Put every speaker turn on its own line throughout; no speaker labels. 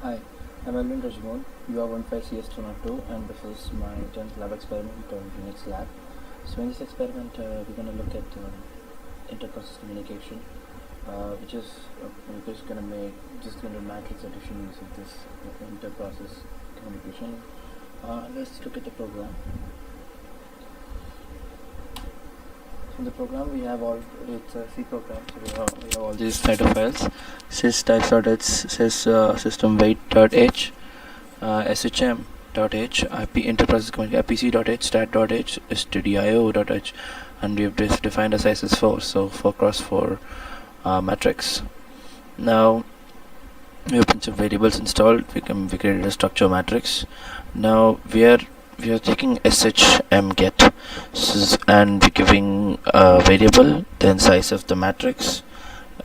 Hi, I'm Alvin Rajmoon. You are 15 CS202 and this is my 10th lab experiment called Unix lab. So in this experiment we're going to look at interprocess communication, which is we're just going to do matrix addition using this interprocess communication. Let's look at the program. So in the program we have it's a C program, so we have all these data files. Sys.h, sys system wait.h, shm.h, IP interprocess communication, ipc.h, stat.h, stdio.h, and we have defined a size as 4, so 4 cross 4 matrix. Now we have a bunch of variables installed. We created a structure matrix. Now we are taking shm get and we're giving a variable, then size of the matrix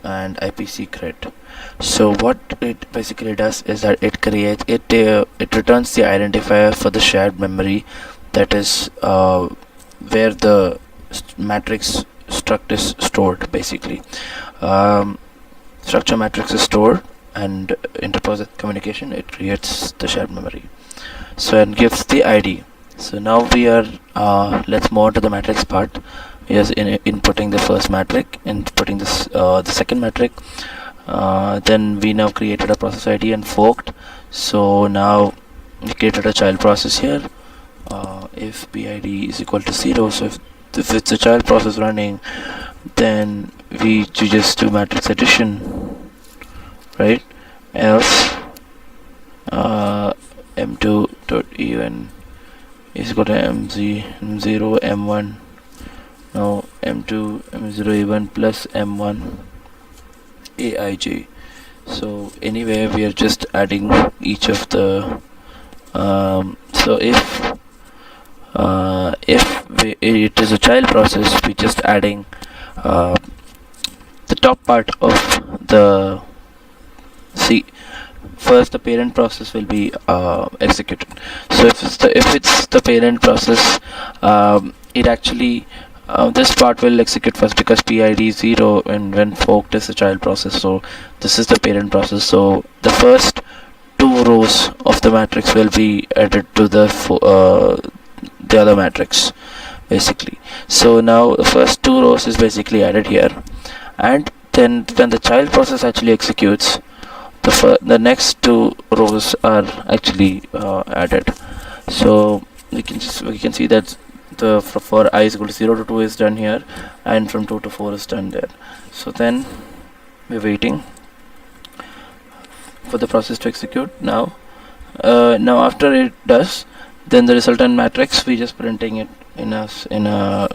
and IP secret. So what it basically does is that it returns the identifier for the shared memory, that is where the matrix struct is stored. Basically, structure matrix is stored, and interprocess communication, it creates the shared memory. So it gives the ID. So now we are let's move on to the matrix part. We are inputting the first matrix, inputting this the second matrix. Then we now created a process ID and forked. So now we created a child process here. If PID is equal to 0, so if it's a child process running, then we just do matrix addition, right? Else m2.even is equal to m0 m1. Now m2 m0 even plus m1 aij. So anyway, we are just adding each of the so if it is a child process, we're just adding the top part of the C. First the parent process will be executed. So if it's the parent process, it actually this part will execute first, because PID is 0 and when forked is the child process. So this is the parent process. So the first 2 rows of the matrix will be added to the other matrix, basically. So now the first 2 rows is basically added here, and then when the child process actually executes, the next 2 rows are actually added. So we can see that the for I is equal to 0 to 2 is done here, and from 2 to 4 is done there. So then we're waiting for the process to execute. Now after it does, then the resultant matrix, we just printing it in a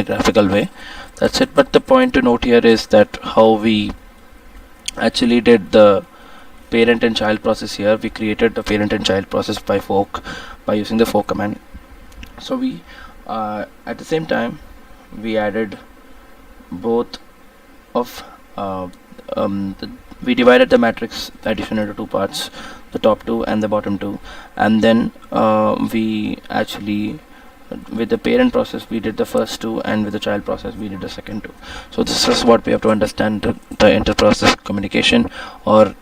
graphical way. That's it. But the point to note here is that how we actually did the parent and child process here. We created the parent and child process by using the fork command. So we at the same time we added both of we divided the matrix addition into 2 parts, the top 2 and the bottom 2, and then we actually, with the parent process we did the first 2, and with the child process we did the second 2. So this is what we have to understand, the interprocess communication, or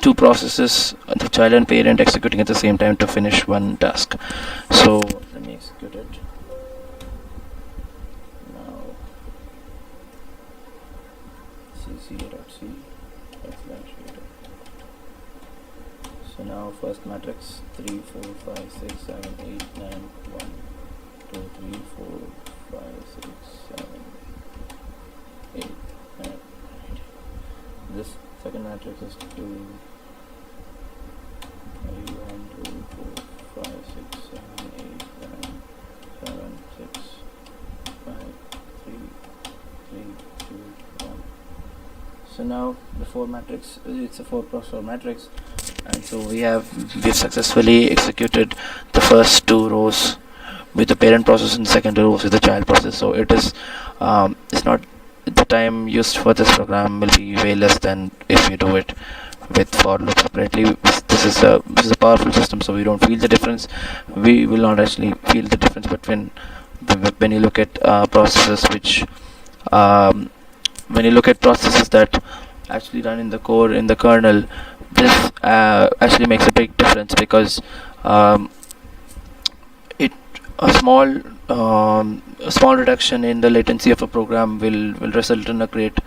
2 processes, the child and parent, executing at the same time to finish one task. So let me execute it now. cc.c. So now first matrix 3 4 5 6 7 8 9 1 2 3 4 5 6 7 8 9 8. This second matrix is 2 1 2 4 5 6 7 8 9 7 6 5 3 3 2 1. So now the 4 matrix, it's a 4 cross 4 matrix, and so we've successfully executed the first 2 rows with the parent process and the second 2 rows with the child process. So it is it's not, the time used for this program will be way less than if you do it with for loop separately. This is a powerful system, so we don't feel the difference. We will not actually feel the difference between when you look at processes which when you look at processes that actually run in the core, in the kernel, this actually makes a big difference, because um, it a small reduction in the latency of a program will result in a great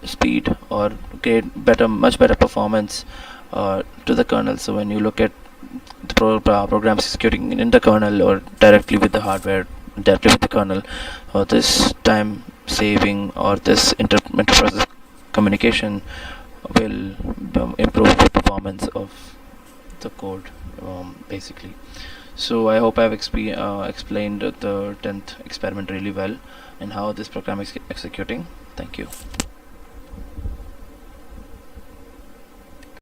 speed, or much better performance to the kernel. So when you look at the programs executing in the kernel or directly with the hardware, directly with the kernel, this time saving or this inter-process communication will improve the performance of the code, basically. So I hope I've explained the 10th experiment really well and how this program is executing. Thank you.